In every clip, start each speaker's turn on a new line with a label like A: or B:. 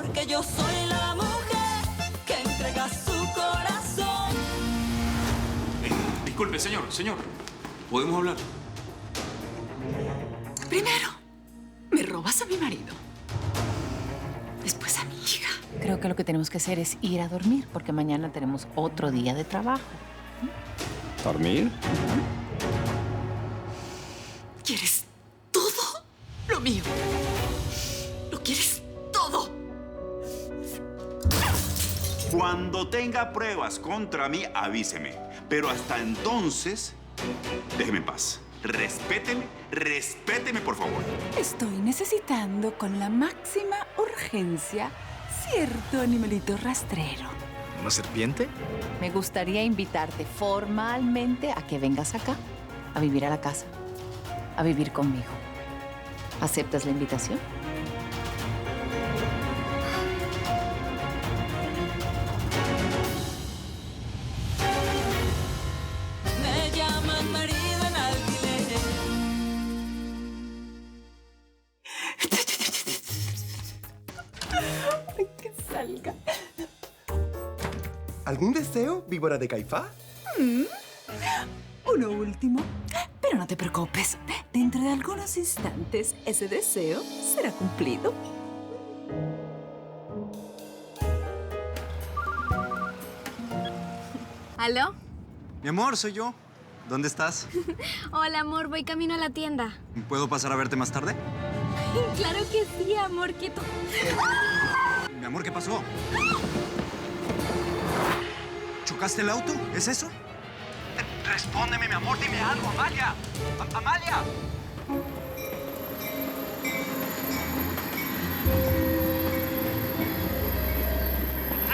A: porque yo soy la mujer que entrega su corazón.
B: Disculpe, señor. ¿Podemos hablar?
C: Primero, me robas a mi marido. Después a mi hija.
D: Creo que lo que tenemos que hacer es ir a dormir, porque mañana tenemos otro día de trabajo.
B: ¿Dormir?
C: ¿Quieres todo lo mío? ¿Lo quieres todo?
E: Cuando tenga pruebas contra mí, avíseme. Pero hasta entonces, déjeme en paz. Respéteme, por favor.
C: Estoy necesitando con la máxima urgencia cierto animalito rastrero.
F: ¿Una serpiente?
D: Me gustaría invitarte formalmente a que vengas acá, a vivir a la casa, a vivir conmigo. ¿Aceptas la invitación?
A: Me llaman marido en alquiler.
C: Que salga.
G: ¿Algún deseo, víbora de Caifás?
C: Uno último. Pero no te preocupes. Dentro de algunos instantes, ese deseo será cumplido.
H: ¿Aló?
F: Mi amor, soy yo. ¿Dónde estás?
H: Hola, amor, voy camino a la tienda.
F: ¿Puedo pasar a verte más tarde?
H: Claro que sí, amor, que tú...
F: Mi amor, ¿qué pasó? ¿Chocaste el auto? ¿Es eso? Respóndeme, mi amor, dime algo, Amalia. ¡Amalia!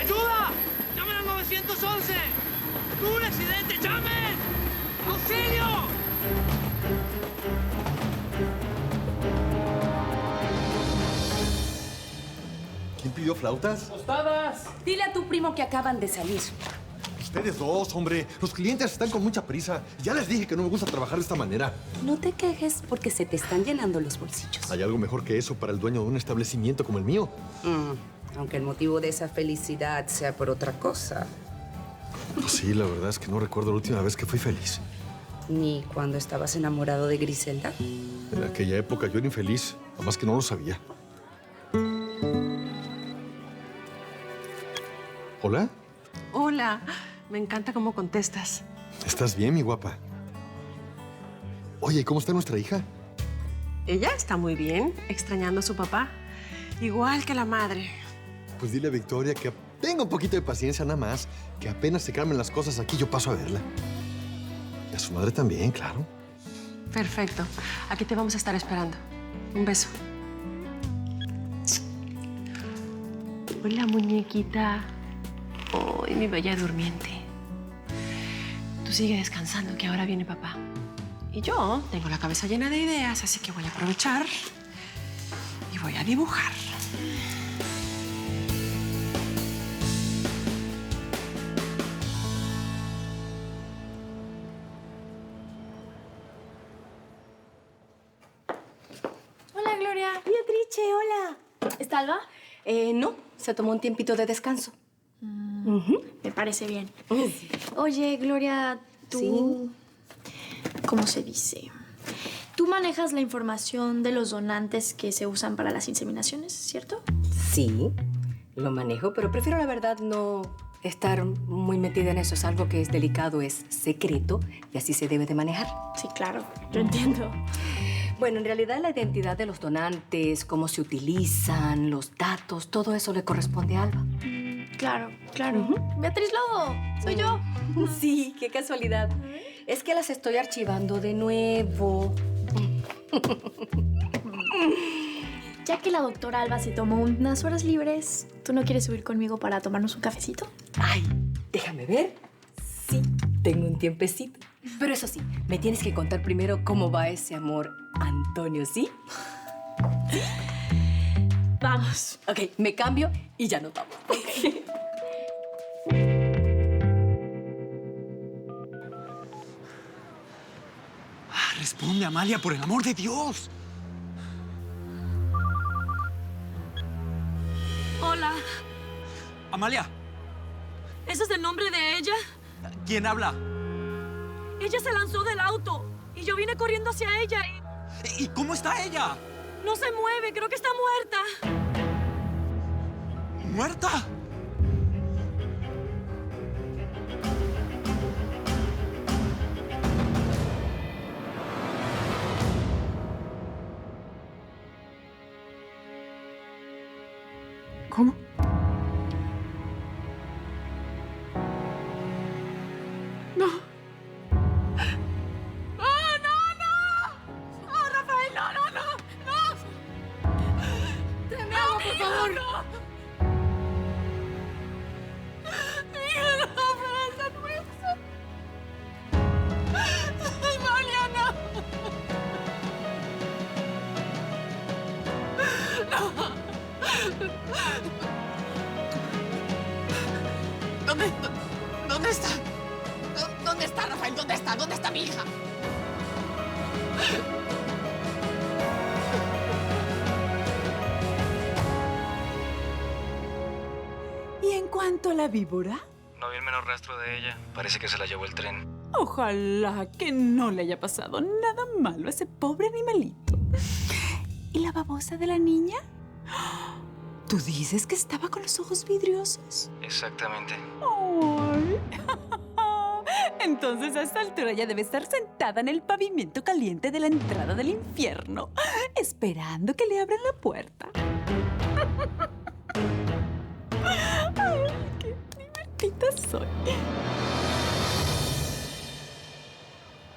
I: ¡Ayuda! ¡Llamen al 911! ¡Tuve un accidente! ¡Llamen! ¡Auxilio!
G: ¿Quién pidió flautas?
I: ¡Tostadas!
J: Dile a tu primo que acaban de salir.
G: Ustedes dos, hombre. Los clientes están con mucha prisa. Ya les dije que no me gusta trabajar de esta manera.
J: No te quejes porque se te están llenando los bolsillos.
G: ¿Hay algo mejor que eso para el dueño de un establecimiento como el mío?
J: Aunque el motivo de esa felicidad sea por otra cosa.
G: Pues sí, la verdad es que no recuerdo la última vez que fui feliz.
J: Ni cuando estabas enamorado de Griselda.
G: En aquella época yo era infeliz, nada más que no lo sabía. ¿Hola?
K: Hola, me encanta cómo contestas.
G: ¿Estás bien, mi guapa? Oye, ¿cómo está nuestra hija?
K: Ella está muy bien, extrañando a su papá. Igual que la madre.
G: Pues dile a Victoria que tenga un poquito de paciencia nada más, que apenas se calmen las cosas aquí, yo paso a verla. Y a su madre también, claro.
K: Perfecto. Aquí te vamos a estar esperando. Un beso. Hola, muñequita. Ay, mi bella durmiente. Tú sigue descansando, que ahora viene papá. Y yo tengo la cabeza llena de ideas, así que voy a aprovechar y voy a dibujar.
H: Hola, Gloria.
J: Beatrice, hola.
H: ¿Está Alba?
J: No, se tomó un tiempito de descanso.
H: Me parece bien. Oye, Gloria, tú...
J: Sí.
H: ¿Cómo se dice? Tú manejas la información de los donantes que se usan para las inseminaciones, ¿cierto?
J: Sí, lo manejo, pero prefiero la verdad no estar muy metida en eso. Es algo que es delicado, es secreto y así se debe de manejar.
H: Sí, claro. Yo entiendo.
J: Bueno, en realidad la identidad de los donantes, cómo se utilizan, los datos, todo eso le corresponde a Alba.
H: Claro, claro. Beatriz Lobo, soy yo.
J: Sí, qué casualidad. Es que las estoy archivando de nuevo.
H: Ya que la doctora Alba se tomó unas horas libres, ¿tú no quieres subir conmigo para tomarnos un cafecito?
J: Ay, déjame ver. Sí, tengo un tiempecito. Pero eso sí, me tienes que contar primero cómo va ese amor, Antonio, ¿sí?
H: Vamos.
J: Ok, me cambio y ya nos vamos.
F: Responde, Amalia, por el amor de Dios.
K: Hola.
I: Hola.
F: Amalia,
I: ¿Ese es el nombre de ella?
F: ¿quién habla?
I: Ella se lanzó del auto y yo vine corriendo hacia ella y
F: ¿Y cómo está ella?
I: no se mueve. Creo que está muerta.
F: ¿Muerta?
C: ¿Cómo? No.
I: ¡Oh, no, no! ¡Oh, Rafael, no, no, no! ¡No! ¡Tráeme agua, por favor! ¡No! ¡Mi hija, Rafael, está muerta! ¡Amalia, no! ¡No! ¿Dónde está? ¿Dónde está, Rafael? ¿Dónde está? ¿Dónde está mi hija?
C: ¿Y en cuanto a la víbora?
L: No vi el menor rastro de ella. Parece que se la llevó el tren.
C: Ojalá que no le haya pasado nada malo a ese pobre animalito. ¿Y la babosa de la niña? ¿Tú dices que estaba con los ojos vidriosos?
L: Exactamente.
C: ¡Ay! Entonces a esta altura ya debe estar sentada en el pavimento caliente de la entrada del infierno, esperando que le abran la puerta. ¡Ay, qué divertida soy!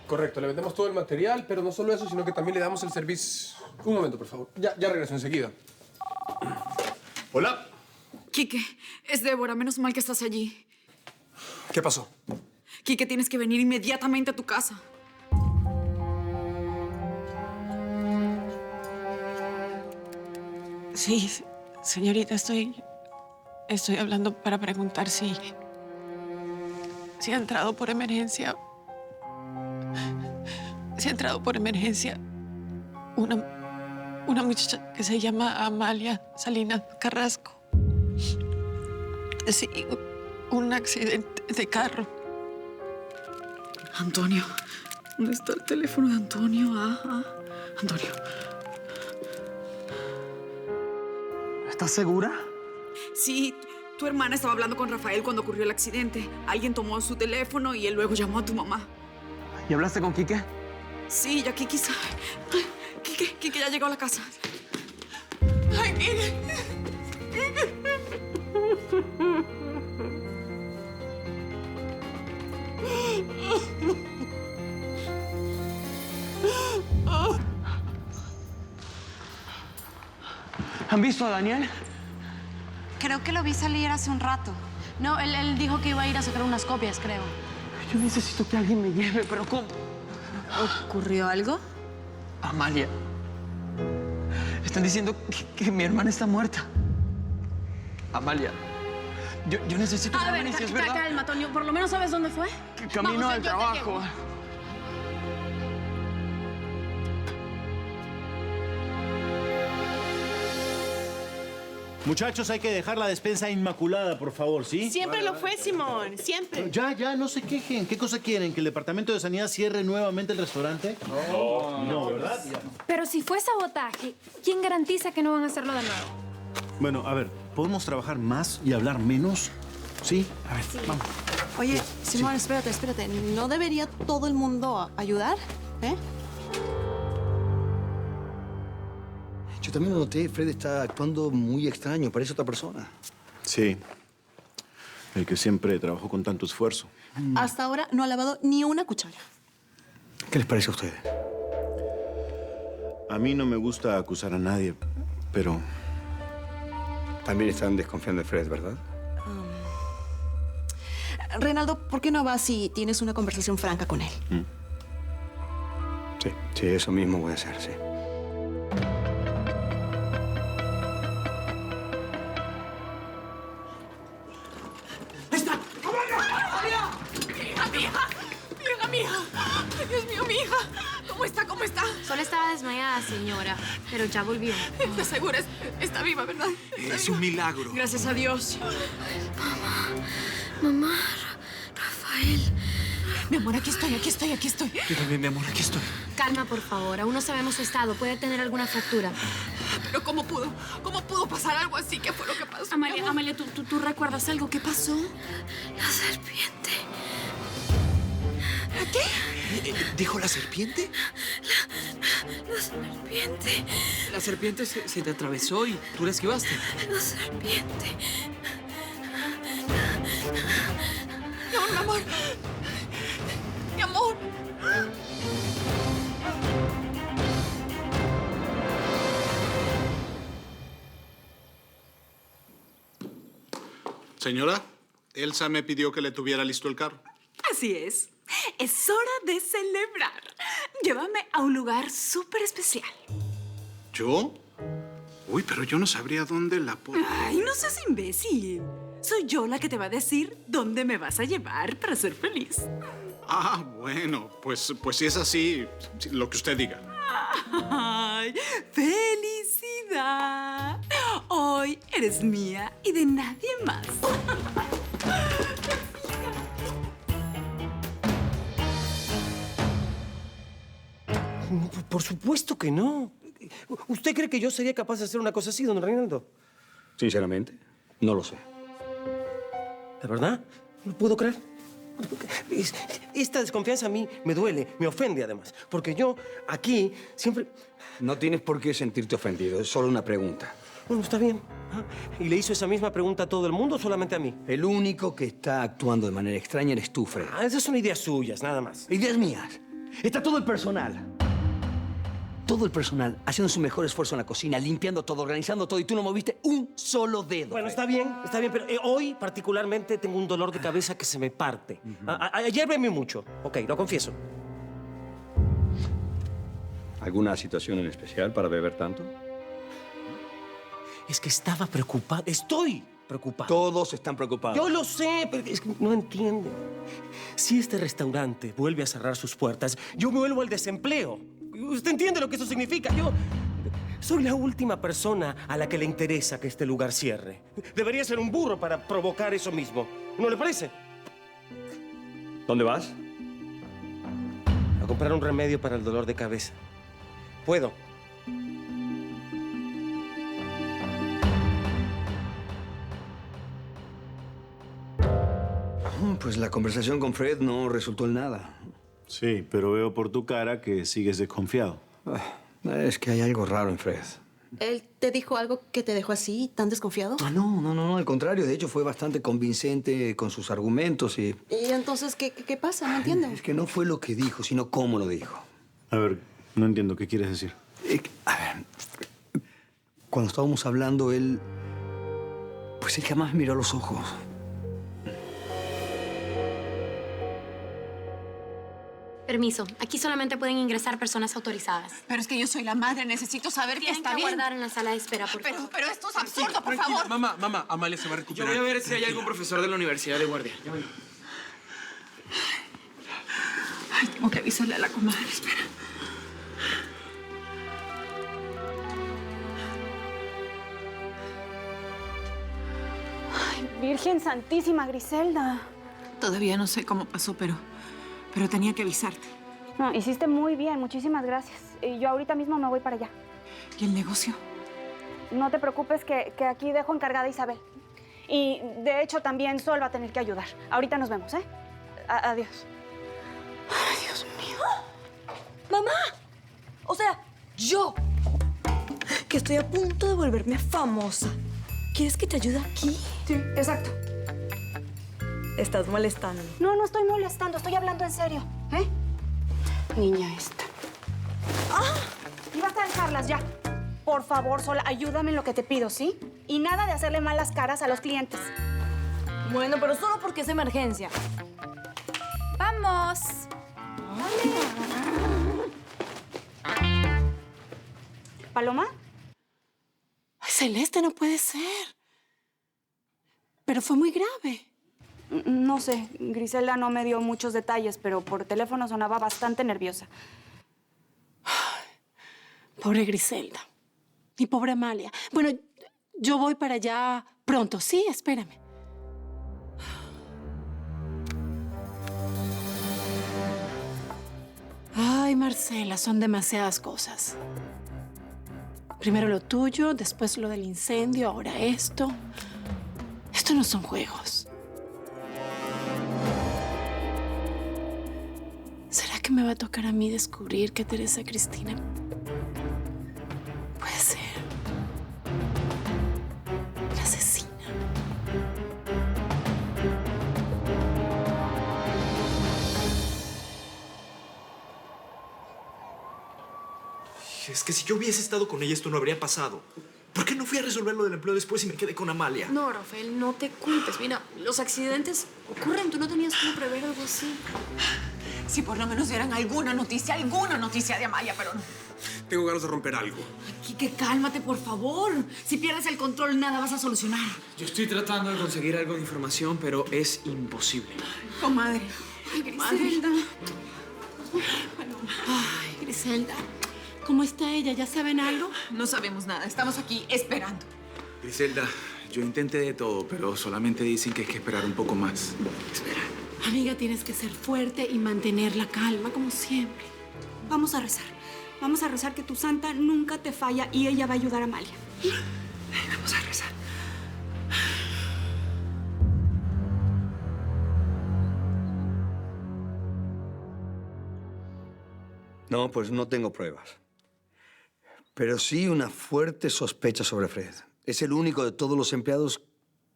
M: Correcto, le vendemos todo el material, pero no solo eso, sino que también le damos el servicio. Un momento, por favor. Ya regreso enseguida. Hola.
C: Quique, es Débora. Menos mal que estás allí.
M: ¿Qué pasó?
C: Quique, tienes que venir inmediatamente a tu casa.
K: Sí, señorita, estoy hablando para preguntar si ha entrado por emergencia. Si ha entrado por emergencia una muchacha que se llama Amalia Salinas Carrasco. Sí, un accidente de carro.
C: Antonio, ¿dónde está el teléfono de Antonio? Antonio.
F: ¿Estás segura?
C: Sí, tu hermana estaba hablando con Rafael cuando ocurrió el accidente. Alguien tomó su teléfono y él luego llamó a tu mamá.
F: ¿Y hablaste con Quique?
C: Sí, ya Kiki sabe. Ay, Quique ya llegó a la casa. Ay, Quique.
F: ¿Han visto a Daniel?
N: Creo que lo vi salir hace un rato. No, él dijo que iba a ir a sacar unas copias, creo.
F: Yo necesito que alguien me lleve, pero ¿cómo?
N: ¿Ocurrió algo?
F: Amalia. Están diciendo que mi hermana está muerta. Amalia. Yo necesito que me dices, ¿verdad?
N: Calma, Antonio. ¿Por lo menos sabes dónde fue?
F: Camino al trabajo.
O: Muchachos, hay que dejar la despensa inmaculada, por favor, ¿sí?
K: Siempre lo fue, Simón. Siempre.
O: Ya, no se quejen. ¿Qué cosa quieren? ¿Que el Departamento de Sanidad cierre nuevamente el restaurante? No, ¿verdad?
H: Pero si fue sabotaje, ¿quién garantiza que no van a hacerlo de nuevo?
O: Bueno, a ver, ¿podemos trabajar más y hablar menos? ¿Sí? A ver, vamos.
P: Oye, Simón, espérate. ¿No debería todo el mundo ayudar?
Q: Yo también lo noté. Fred está actuando muy extraño. Parece otra persona.
O: Sí. El que siempre trabajó con tanto esfuerzo.
P: Hasta ahora no ha lavado ni una cuchara.
Q: ¿Qué les parece a ustedes?
O: A mí no me gusta acusar a nadie, pero...
Q: También están desconfiando de Fred, ¿verdad?
P: Reinaldo, ¿por qué no vas y tienes una conversación franca con él?
Q: Sí, eso mismo voy a hacer, sí.
I: ¡Mi hija! ¡Ay, Dios mío, mi hija! ¿Cómo está? ¿Cómo está?
N: Solo estaba desmayada, señora, pero ya volvió.
I: ¿Estás segura? Está viva, ¿verdad?
B: Es un milagro.
I: Gracias a Dios.
N: Mamá, Rafael.
C: Mi amor, aquí estoy.
B: Yo también, mi amor, aquí estoy.
N: Calma, por favor. Aún no sabemos su estado. Puede tener alguna fractura.
I: Pero ¿cómo pudo pasar algo así? ¿Qué fue lo que pasó?
N: Amalia, ¿tú recuerdas algo? ¿Qué pasó? La serpiente.
I: ¿La qué?
B: ¿Dijo la serpiente?
N: La serpiente.
F: La serpiente se te atravesó y tú la esquivaste.
N: La serpiente.
I: Mi amor. Mi amor.
R: Señora, Elsa me pidió que le tuviera listo el carro.
C: Así es. Es hora de celebrar. Llévame a un lugar súper especial.
R: ¿Yo? Uy, pero yo no sabría dónde la puedo...
C: Ay, no seas imbécil. Soy yo la que te va a decir dónde me vas a llevar para ser feliz.
R: Ah, bueno, pues si es así, lo que usted diga.
C: ¡Ay! ¡Felicidad! Hoy eres mía y de nadie más.
S: Por supuesto que no. ¿Usted cree que yo sería capaz de hacer una cosa así, don Reinaldo?
Q: Sinceramente, no lo sé.
S: ¿De verdad? No puedo creer. Esta desconfianza a mí me duele, me ofende además. Porque yo aquí siempre...
Q: No tienes por qué sentirte ofendido, es solo una pregunta.
S: Bueno, está bien. ¿Y le hizo esa misma pregunta a todo el mundo o solamente a mí?
Q: El único que está actuando de manera extraña eres tú, Fred.
S: Esas son ideas suyas, nada más.
Q: Ideas mías. Está todo el personal. Todo el personal haciendo su mejor esfuerzo en la cocina, limpiando todo, organizando todo, y tú no moviste un solo dedo.
S: Bueno, está bien, pero hoy particularmente tengo un dolor de cabeza que se me parte. Ayer bebí mucho, ok, lo confieso.
Q: ¿Alguna situación en especial para beber tanto?
S: Es que estaba preocupado, estoy preocupado.
Q: Todos están preocupados.
S: Yo lo sé, pero es que no entiende. Si este restaurante vuelve a cerrar sus puertas, yo vuelvo al desempleo. ¿Usted entiende lo que eso significa? Yo soy la última persona a la que le interesa que este lugar cierre. Debería ser un burro para provocar eso mismo. ¿No le parece?
Q: ¿Dónde vas?
S: A comprar un remedio para el dolor de cabeza. Puedo.
Q: Pues la conversación con Fred no resultó en nada.
O: Sí, pero veo por tu cara que sigues desconfiado.
Q: Es que hay algo raro en Fred.
P: ¿Él te dijo algo que te dejó así, tan desconfiado?
Q: No, al contrario. De hecho, fue bastante convincente con sus argumentos y...
P: ¿Y entonces qué pasa? No entiendo.
Q: Es que no fue lo que dijo, sino cómo lo dijo.
O: A ver, no entiendo. ¿Qué quieres decir?
Q: A ver, cuando estábamos hablando, él... Pues él jamás me miró a los ojos.
N: Permiso. Aquí solamente pueden ingresar personas autorizadas.
I: Pero es que yo soy la madre. Necesito saber que está bien.
N: Tienen que aguardar en la sala de espera, por favor.
I: Pero esto es absurdo, por favor.
F: Mamá, Amalia se va a recuperar. Yo voy a ver si hay algún profesor de la universidad de guardia.
C: Ay, tengo que avisarle a la comadre. Espera.
T: Ay, Virgen Santísima, Griselda.
C: Todavía no sé cómo pasó, pero tenía que avisarte.
T: No, hiciste muy bien, muchísimas gracias. Y yo ahorita mismo me voy para allá.
C: ¿Y el negocio?
T: No te preocupes que aquí dejo encargada a Isabel. Y de hecho también Sol va a tener que ayudar. Ahorita nos vemos, ¿eh? Adiós.
H: Ay, Dios mío. ¡Mamá! O sea, yo, que estoy a punto de volverme famosa. ¿Quieres que te ayude aquí?
T: Sí, exacto.
H: Estás molestando.
T: No estoy molestando, estoy hablando en serio, ¿eh? Niña esta. ¡Ah! Y basta de dejarlas ya. Por favor, Sol, ayúdame en lo que te pido, ¿sí? Y nada de hacerle malas caras a los clientes.
H: Bueno, pero solo porque es emergencia.
T: ¡Vamos! ¿Paloma?
P: Ay, Celeste, no puede ser. Pero fue muy grave.
T: No sé, Griselda no me dio muchos detalles, pero por teléfono sonaba bastante nerviosa.
P: Pobre Griselda. Y pobre Amalia. Bueno, yo voy para allá pronto. Sí, espérame. Ay, Marcela, son demasiadas cosas. Primero lo tuyo, después lo del incendio, ahora esto. Esto no son juegos. ¿Será que me va a tocar a mí descubrir que Teresa Cristina puede ser la asesina?
B: Es que si yo hubiese estado con ella, esto no habría pasado. ¿Por qué no fui a resolver lo del empleo después y me quedé con Amalia?
K: No, Rafael, no te culpes. Mira, los accidentes ocurren. Tú no tenías cómo prever algo así.
C: Si por lo menos dieran alguna noticia de Amalia, pero no.
M: Tengo ganas de romper algo.
C: Quique, cálmate, por favor. Si pierdes el control, nada vas a solucionar.
B: Yo estoy tratando de conseguir algo de información, pero es imposible.
C: Comadre.
P: Ay, Griselda. Ay, Griselda. ¿Cómo está ella? ¿Ya saben algo?
C: No sabemos nada. Estamos aquí esperando.
B: Griselda, yo intenté de todo, pero solamente dicen que hay que esperar un poco más.
P: Espera. Amiga, tienes que ser fuerte y mantener la calma, como siempre.
H: Vamos a rezar. Vamos a rezar que tu santa nunca te falla y ella va a ayudar a Amalia.
C: Vamos a rezar.
Q: No, pues no tengo pruebas. Pero sí una fuerte sospecha sobre Fred. Es el único de todos los empleados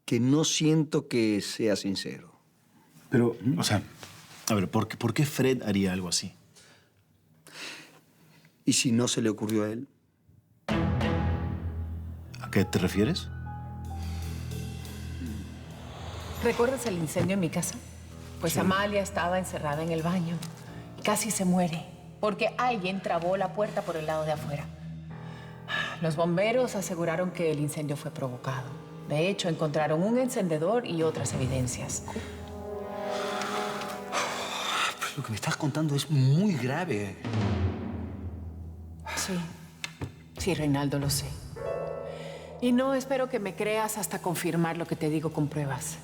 Q: que no siento que sea sincero.
O: Pero, o sea, a ver, ¿por qué Fred haría algo así?
Q: ¿Y si no se le ocurrió a él?
O: ¿A qué te refieres?
D: ¿Recuerdas el incendio en mi casa? Pues
O: Sí.
D: Amalia estaba encerrada en el baño. Casi se muere porque alguien trabó la puerta por el lado de afuera. Los bomberos aseguraron que el incendio fue provocado. De hecho, encontraron un encendedor y otras evidencias.
Q: Pues lo que me estás contando es muy grave.
D: Sí, Reinaldo, lo sé. Y no espero que me creas hasta confirmar lo que te digo con pruebas.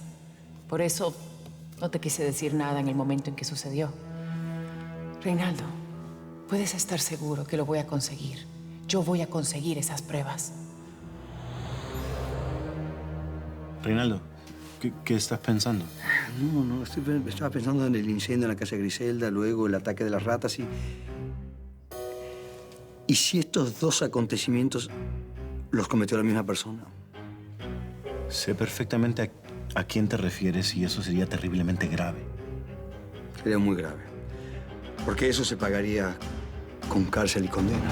D: Por eso no te quise decir nada en el momento en que sucedió. Reinaldo, puedes estar seguro que lo voy a conseguir. Yo voy a conseguir esas pruebas.
O: Reinaldo, ¿qué estás pensando?
Q: No, estaba pensando en el incendio en la casa de Griselda, luego el ataque de las ratas ¿Y si estos dos acontecimientos los cometió la misma persona?
O: Sé perfectamente a quién te refieres y eso sería terriblemente grave.
Q: Sería muy grave. Porque eso se pagaría con cárcel y condena.